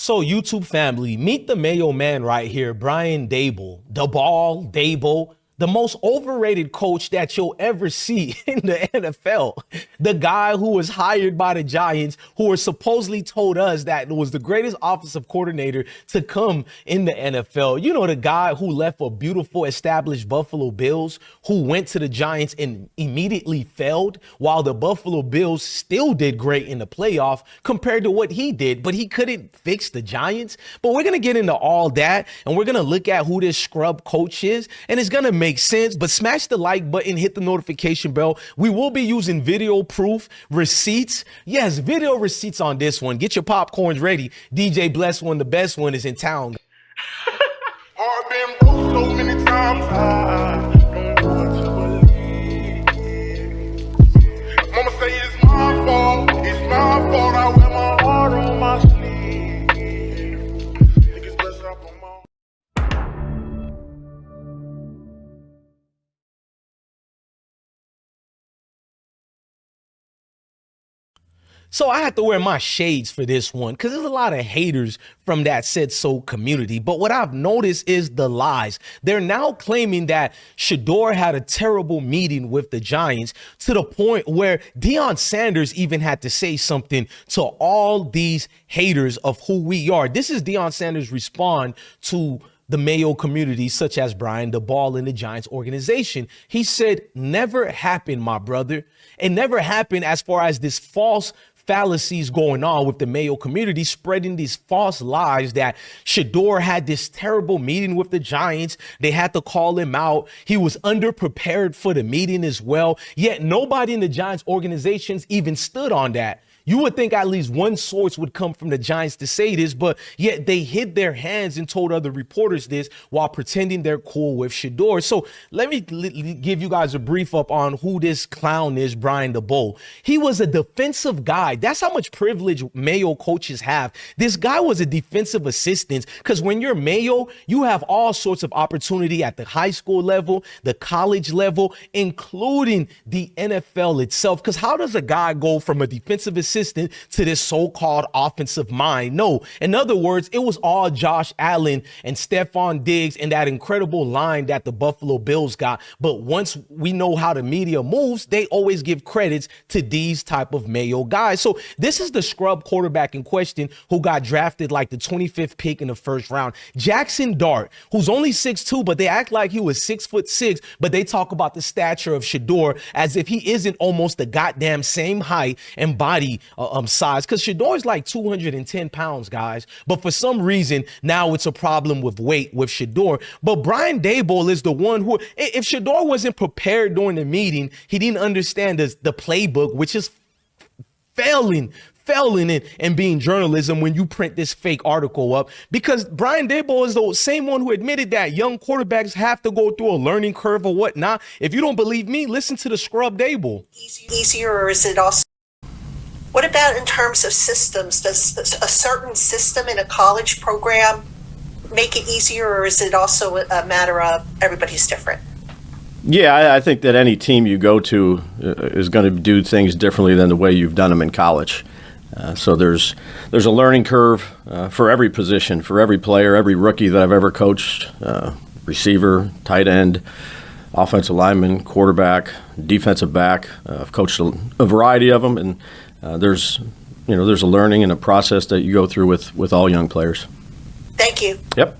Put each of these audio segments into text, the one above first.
So YouTube family, meet the Mayo man right here, Brian Daboll, the most overrated coach that you'll ever see in the NFL. The guy who was hired by the Giants, who was supposedly told us that was the greatest offensive coordinator to come in the NFL. You know, the guy who left a beautiful established Buffalo Bills, who went to the Giants and immediately failed, while the Buffalo Bills still did great in the playoff compared to what he did, but he couldn't fix the Giants. But we're going to get into all that, and we're going to look at who this scrub coach is, and it's going to make sense. But smash the like button, hit the notification bell. We will be using video proof receipts. Yes, video receipts on this one. Get your popcorns ready. DJ Bless One, the best one, is in town. I've been broke so many times, I don't know what to believe. Mama say it's my fault, I wear my heart on my sleeve. Niggas bless up on my... So I had to wear my shades for this one because there's a lot of haters from that said so community. But what I've noticed is the lies. They're now claiming that Shedeur had a terrible meeting with the Giants to the point where Deion Sanders even had to say something to all these haters of who we are. This is Deion Sanders' response to the Mayo community, such as Brian Daboll in the Giants organization. He said, "Never happened, my brother. It never happened as far as this false fallacies going on with the Mayo community, spreading these false lies that Shedeur had this terrible meeting with the Giants. They had to call him out. He was underprepared for the meeting as well. Yet nobody in the Giants organizations even stood on that. You would think at least one source would come from the Giants to say this, but yet they hid their hands and told other reporters this while pretending they're cool with Shedeur. So let me give you guys a brief up on who this clown is, Brian Daboll. He was a defensive guy. That's how much privilege Mayo coaches have. This guy was a defensive assistant because when you're Mayo, you have all sorts of opportunity at the high school level, the college level, including the NFL itself. Because how does a guy go from a defensive assistant to this so-called offensive mind? No, in other words, it was all Josh Allen and Stephon Diggs and that incredible line that the Buffalo Bills got. But once we know how the media moves, they always give credits to these type of Mayo guys. So this is the scrub quarterback in question who got drafted like the 25th pick in the first round. Jackson Dart, who's only 6'2", but they act like he was 6'6", but they talk about the stature of Shedeur as if he isn't almost the goddamn same height and body size, because Shedeur is like 210 pounds, guys. But for some reason, now it's a problem with weight with Shedeur. But Brian Daboll is the one who, if Shedeur wasn't prepared during the meeting, he didn't understand the playbook, which is failing and being journalism when you print this fake article up, because Brian Daboll is the same one who admitted that young quarterbacks have to go through a learning curve or whatnot. If you don't believe me, listen to the scrub Daboll. Easier, or is it also? What about in terms of systems? Does a certain system in a college program make it easier, or is it also a matter of everybody's different? Yeah, I think that any team you go to is going to do things differently than the way you've done them in college. So there's a learning curve for every position, for every player, every rookie that I've ever coached, receiver, tight end, offensive lineman, quarterback, defensive back. I've coached a variety of them, and there's a learning and a process that you go through with all young players. Thank you. Yep.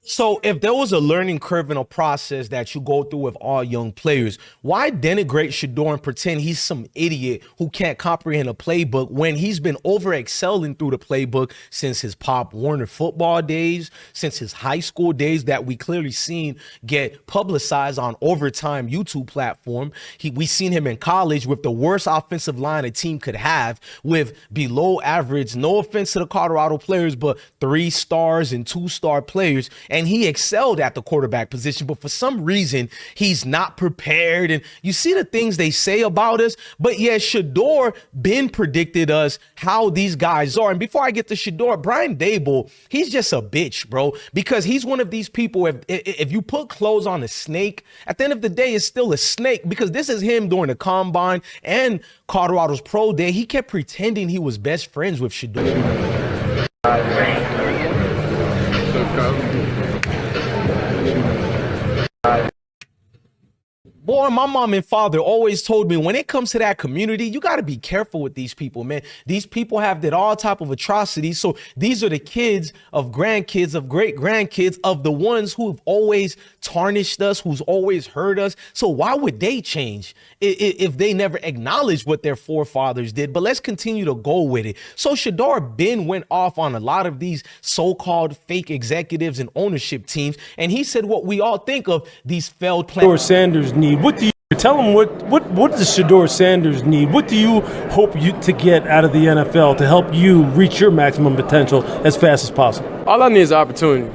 So if there was a learning curve and a process that you go through with all young players, why denigrate Shedeur and pretend he's some idiot who can't comprehend a playbook when he's been over-excelling through the playbook since his Pop Warner football days, since his high school days that we clearly seen get publicized on Overtime YouTube platform. We seen him in college with the worst offensive line a team could have, with below average, no offense to the Colorado players, but 3 stars and 2-star players. And he excelled at the quarterback position, but for some reason, he's not prepared. And you see the things they say about us, but yeah, Shedeur been predicted us how these guys are. And before I get to Shedeur, Brian Daboll, he's just a bitch, bro, because he's one of these people, if you put clothes on a snake, at the end of the day, it's still a snake, because this is him during the combine and Colorado's pro day. He kept pretending he was best friends with Shedeur. Boy, my mom and father always told me when it comes to that community, you got to be careful with these people, man. These people have did all type of atrocities. So these are the kids of grandkids, of great grandkids, of the ones who have always tarnished us, who's always hurt us. So why would they change if they never acknowledge what their forefathers did? But let's continue to go with it. So Shedeur Ben went off on a lot of these so-called fake executives and ownership teams, and he said what we all think of these failed plans. Shedeur Sanders need? What do you tell him? What does Shedeur Sanders need? What do you hope to get out of the NFL to help you reach your maximum potential as fast as possible? All I need is opportunity.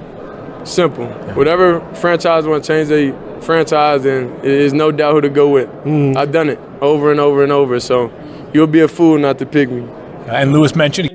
Simple. Whatever franchise want to change their franchise, and there's no doubt who to go with. I've done it over and over and over. So you'll be a fool not to pick me. And Lewis mentioned.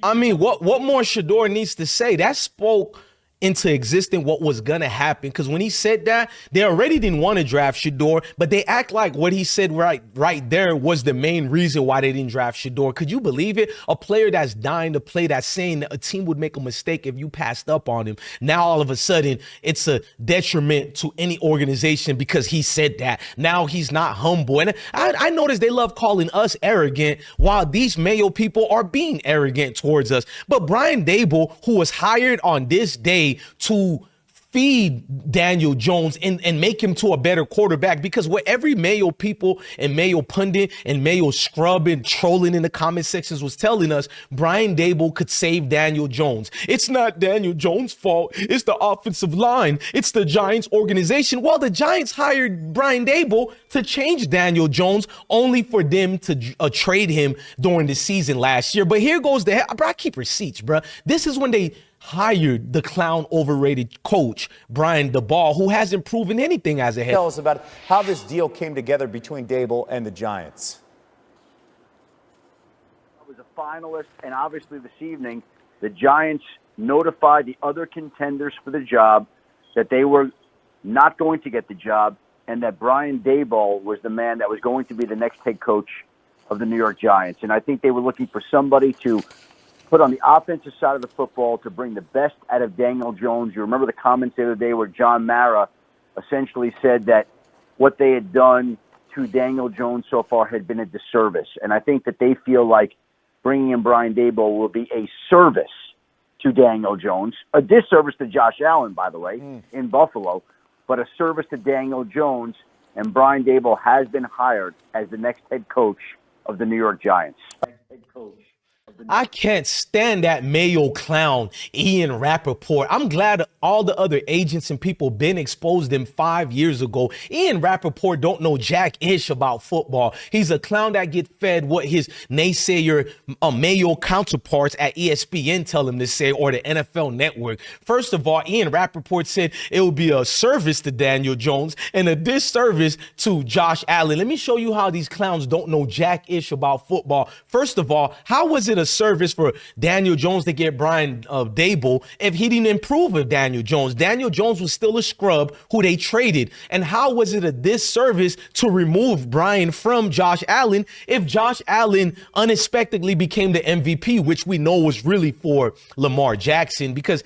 I mean, what more Shedeur needs to say? That spoke into existence what was gonna happen, because when he said that, they already didn't want to draft Shedeur, but they act like what he said right there was the main reason why they didn't draft Shedeur. Could you believe it? A player that's dying to play, that's saying that a team would make a mistake if you passed up on him. Now all of a sudden it's a detriment to any organization because he said that. Now he's not humble. And I noticed they love calling us arrogant while these Mayo people are being arrogant towards us. But Brian Daboll, who was hired on this day to feed Daniel Jones and make him to a better quarterback, because what every Mayo people and Mayo pundit and Mayo scrub and trolling in the comment sections was telling us, Brian Daboll could save Daniel Jones. It's not Daniel Jones' fault. It's the offensive line. It's the Giants organization. Well, the Giants hired Brian Daboll to change Daniel Jones, only for them to trade him during the season last year. But here goes bro, I keep receipts, bro. This is when they hired the clown overrated coach, Brian Daboll, who hasn't proven anything as a head. Tell us about how this deal came together between Daboll and the Giants. I was a finalist, and obviously this evening, the Giants notified the other contenders for the job that they were not going to get the job, and that Brian Daboll was the man that was going to be the next head coach of the New York Giants. And I think they were looking for somebody to put on the offensive side of the football to bring the best out of Daniel Jones. You remember the comments the other day where John Mara essentially said that what they had done to Daniel Jones so far had been a disservice. And I think that they feel like bringing in Brian Daboll will be a service to Daniel Jones, a disservice to Josh Allen, by the way, in Buffalo, but a service to Daniel Jones. And Brian Daboll has been hired as the next head coach of the New York Giants. I can't stand that Mayo clown, Ian Rappaport. I'm glad all the other agents and people been exposed him 5 years ago. Ian Rappaport don't know jack-ish about football. He's a clown that get fed what his naysayer Mayo counterparts at ESPN tell him to say, or the NFL Network. First of all, Ian Rappaport said it would be a service to Daniel Jones and a disservice to Josh Allen. Let me show you how these clowns don't know jack-ish about football. First of all, how was it a service for Daniel Jones to get Brian Daboll if he didn't improve with Daniel Jones? Daniel Jones was still a scrub who they traded. And how was it a disservice to remove Brian from Josh Allen if Josh Allen unexpectedly became the MVP, which we know was really for Lamar Jackson, because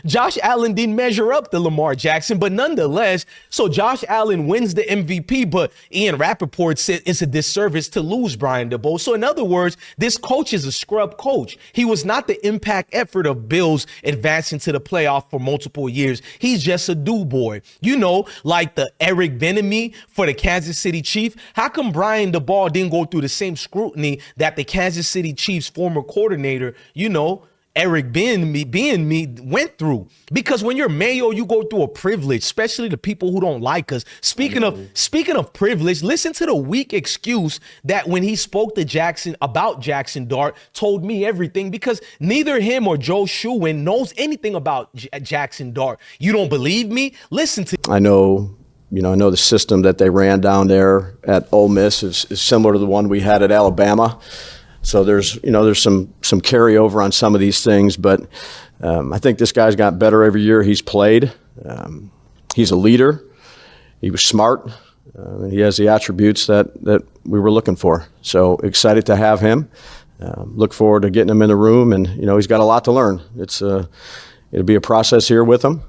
Josh Allen didn't measure up to Lamar Jackson, but nonetheless, so Josh Allen wins the MVP, but Ian Rappaport said it's a disservice to lose Brian Daboll. So in other words, this coach is a scrub coach. He was not the impact effort of Bills advancing to the playoff for multiple years. He's just a do boy. You know, like the Eric Bieniemy for the Kansas City Chiefs. How come Brian Daboll didn't go through the same scrutiny that the Kansas City Chiefs former coordinator, you know, Eric Bieniemy went through? Because when you're Mayo, you go through a privilege, especially the people who don't like us. Speaking of privilege, listen to the weak excuse that when he spoke to Jackson about Jackson Dart, told me everything, because neither him or Joe Schuin knows anything about Jackson Dart. You don't believe me? Listen to. I know the system that they ran down there at Ole Miss is similar to the one we had at Alabama. So there's some carryover on some of these things, but I think this guy's got better every year he's played. He's a leader. He was smart. He has the attributes that we were looking for. So excited to have him. Look forward to getting him in the room, and he's got a lot to learn. it'll be a process here with him.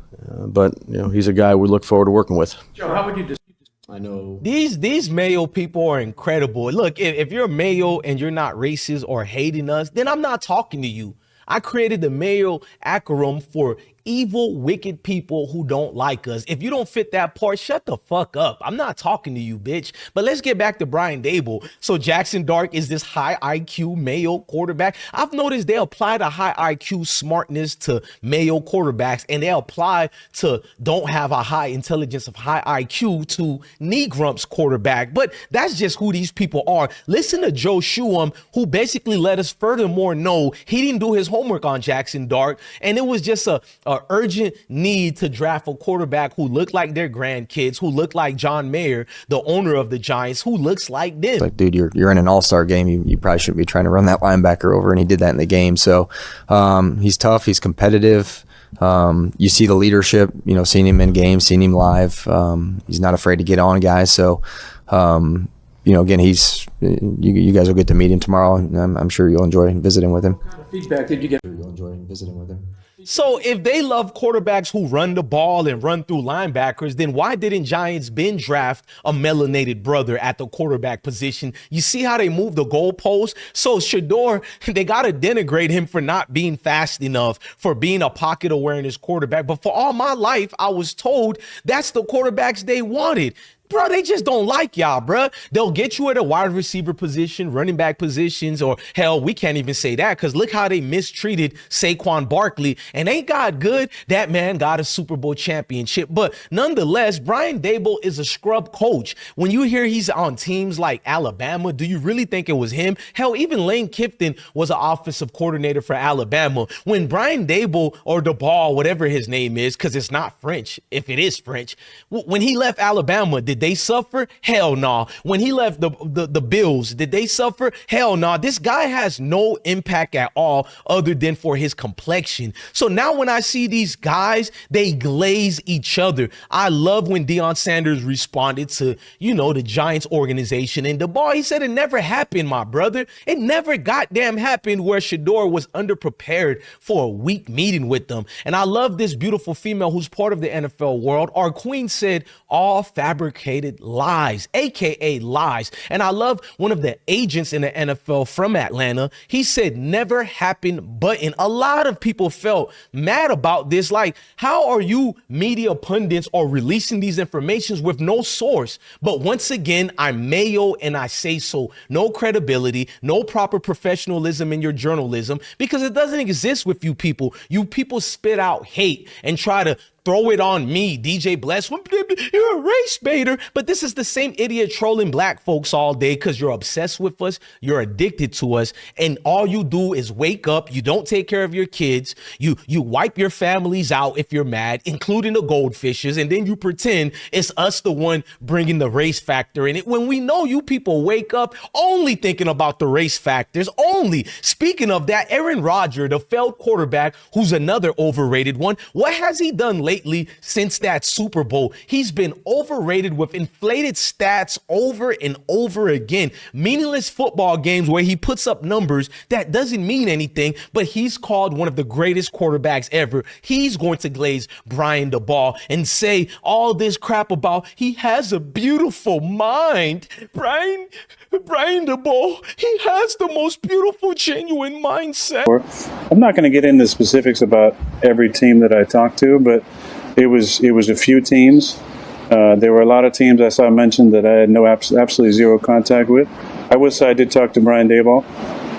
But he's a guy we look forward to working with. Joe, how would you I know These Mayo people are incredible. Look, if you're Mayo and you're not racist or hating us, then I'm not talking to you. I created the Mayo acronym for evil, wicked people who don't like us. If you don't fit that part, shut the fuck up. I'm not talking to you, bitch. But let's get back to Brian Daboll. So Jackson Dart is this high IQ Mayo quarterback. I've noticed they apply the high IQ smartness to Mayo quarterbacks, and they apply to don't have a high intelligence of high IQ to Negrump's quarterback. But that's just who these people are. Listen to Joe Shuam, who basically let us furthermore know he didn't do his homework on Jackson Dart, and it was just a urgent need to draft a quarterback who looked like their grandkids, who looked like John Mayer, the owner of the Giants, who looks like them. Like, dude, you're in an all-star game. You probably shouldn't be trying to run that linebacker over, and he did that in the game. So he's tough. He's competitive. You see the leadership, seeing him in games, seeing him live. He's not afraid to get on guys. So, again, you guys will get to meet him tomorrow, and I'm sure you'll enjoy visiting with him. What kind of feedback did you get? You'll enjoy visiting with him. So if they love quarterbacks who run the ball and run through linebackers, then why didn't Giants bin draft a melanated brother at the quarterback position? You see how they move the goalposts? So Shedeur, they got to denigrate him for not being fast enough, for being a pocket awareness quarterback. But for all my life, I was told that's the quarterbacks they wanted. Bro, they just don't like y'all, bro. They'll get you at a wide receiver position, running back positions, or hell, we can't even say that because look how they mistreated Saquon Barkley. And ain't God good? That man got a Super Bowl championship. But nonetheless, Brian Daboll is a scrub coach. When you hear he's on teams like Alabama, do you really think it was him? Hell, even Lane Kiffin was an offensive coordinator for Alabama. When Brian Daboll or Daboll, whatever his name is, because it's not French, if it is French, when he left Alabama, did they suffer? Hell no. Nah. When he left the Bills, did they suffer? Hell no. Nah. This guy has no impact at all other than for his complexion. So now when I see these guys, they glaze each other. I love when Deion Sanders responded to, the Giants organization and Daboll. He said it never happened, my brother. It never goddamn happened where Shedeur was underprepared for a week meeting with them. And I love this beautiful female who's part of the NFL world. Our queen said all fabricated lies, aka lies. And I love one of the agents in the NFL from Atlanta. He said never happened button. A lot of people felt mad about this. Like, how are you media pundits or releasing these informations with no source? But once again, I'm Mayo and I say so. No credibility, no proper professionalism in your journalism, because it doesn't exist with you people. You people spit out hate and try to throw it on me, DJ Bless. You're a race baiter. But this is the same idiot trolling black folks all day because you're obsessed with us. You're addicted to us. And all you do is wake up. You don't take care of your kids. You wipe your families out if you're mad, including the goldfishes. And then you pretend it's us the one bringing the race factor in it when we know you people wake up only thinking about the race factors only. Speaking of that, Aaron Rodgers, the failed quarterback, who's another overrated one, what has he done lately since that Super Bowl? He's been overrated with inflated stats over and over again. Meaningless football games where he puts up numbers that doesn't mean anything, but he's called one of the greatest quarterbacks ever. He's going to glaze Brian Daboll and say all this crap about he has a beautiful mind. Brian Daboll, he has the most beautiful, genuine mindset. I'm not going to get into specifics about every team that I talked to, but it was a few teams. There were a lot of teams I saw mentioned that I had absolutely zero contact with. I would say I did talk to Brian Daboll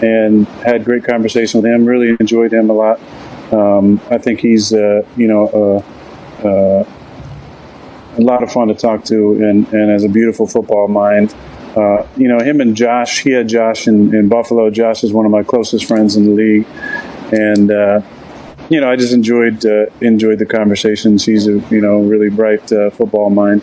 and had great conversation with him. Really enjoyed him a lot. I think he's a lot of fun to talk to and has a beautiful football mind. Him and Josh, he had Josh in Buffalo. Josh is one of my closest friends in the league. And, I just enjoyed the conversations. He's a, really bright football mind.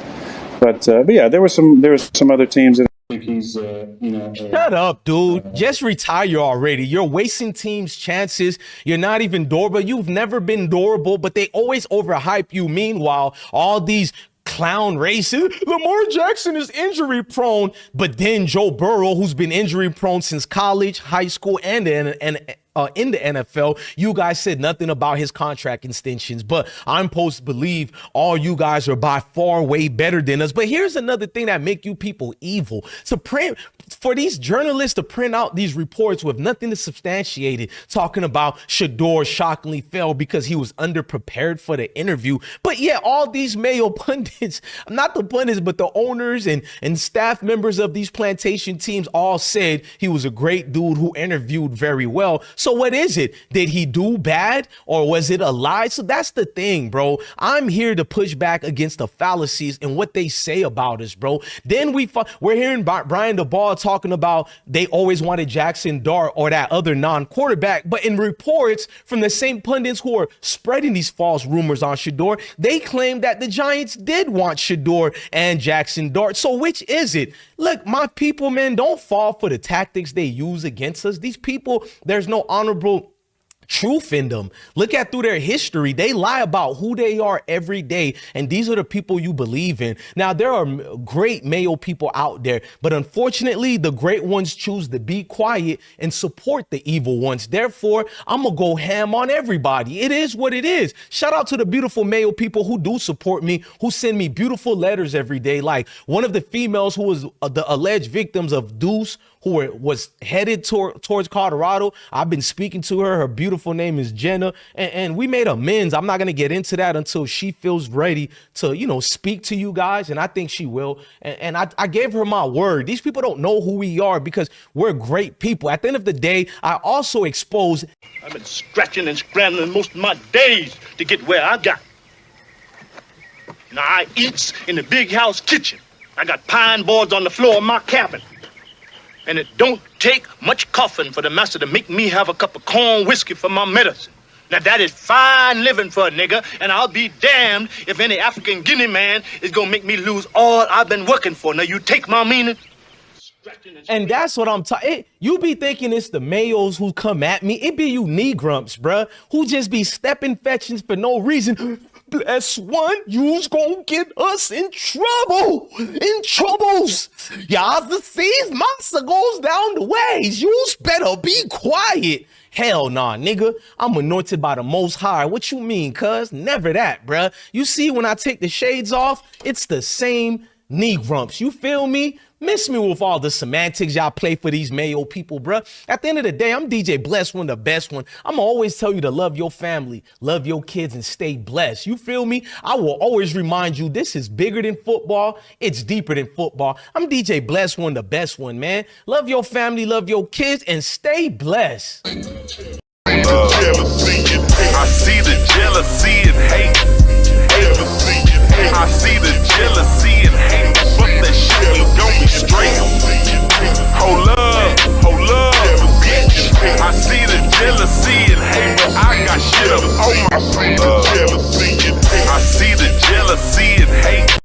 But yeah, there were some other teams that I think he's, Shut up, dude. Just retire already. You're wasting teams' chances. You're not even durable. You've never been durable, but they always overhype you. Meanwhile, all these clown races. Lamar Jackson is injury prone, but then Joe Burrow, who's been injury prone since college, high school, and in the NFL. You guys said nothing about his contract extensions, but I'm supposed to believe all you guys are by far way better than us. But here's another thing that make you people evil. For these journalists to print out these reports with nothing to substantiate it, talking about Shedeur shockingly fell because he was underprepared for the interview. But yeah, all these Mayo pundits, not the pundits, but the owners and staff members of these plantation teams all said he was a great dude who interviewed very well. So what is it? Did he do bad or was it a lie? So that's the thing, bro. I'm here to push back against the fallacies and what they say about us, bro. Then we're hearing Brian Daboll talking about they always wanted Jackson Dart or that other non-quarterback. But in reports from the same pundits who are spreading these false rumors on Shedeur, they claim that the Giants did want Shedeur and Jackson Dart. So which is it? Look, my people, man, don't fall for the tactics they use against us. These people, there's no honorable truth in them. Look at through their history. They lie about who they are every day. And these are the people you believe in. Now, there are great Mayo people out there, but unfortunately, the great ones choose to be quiet and support the evil ones. Therefore, I'm going to go ham on everybody. It is what it is. Shout out to the beautiful Mayo people who do support me, who send me beautiful letters every day. Like one of the females who was the alleged victims of Deuce, who was headed towards Colorado. I've been speaking to her. Her beautiful name is Jenna, and we made amends. I'm not going to get into that until she feels ready to, speak to you guys, and I think she will. And I gave her my word. These people don't know who we are because we're great people. At the end of the day, I also expose. I've been scratching and scrambling most of my days to get where I got. Now, I eats in the big house kitchen. I got pine boards on the floor of my cabin. And it don't take much coughing for the master to make me have a cup of corn whiskey for my medicine. Now, that is fine living for a nigga, and I'll be damned if any African Guinea man is going to make me lose all I've been working for. Now, you take my meaning? And that's what I'm talking. You be thinking it's the Mayos who come at me. It be you knee grumps, bruh, who just be stepping fetchings for no reason. Bless one, you's gonna get us in trouble. In troubles. Y'all sees monster goes down the ways. You's better be quiet. Hell nah, nigga. I'm anointed by the Most High. What you mean, cuz? Never that, bruh. You see, when I take the shades off, it's the same knee grumps. You feel me? Miss me with all the semantics y'all play for these Mayo people, bruh. At the end of the day, I'm DJ Blessed One, the best one. I'm always tell you to love your family, love your kids, and stay blessed. You feel me? I will always remind you this is bigger than football. It's deeper than football. I'm DJ Blessed One, the best one, man. Love your family, love your kids, and stay blessed. Jealousy.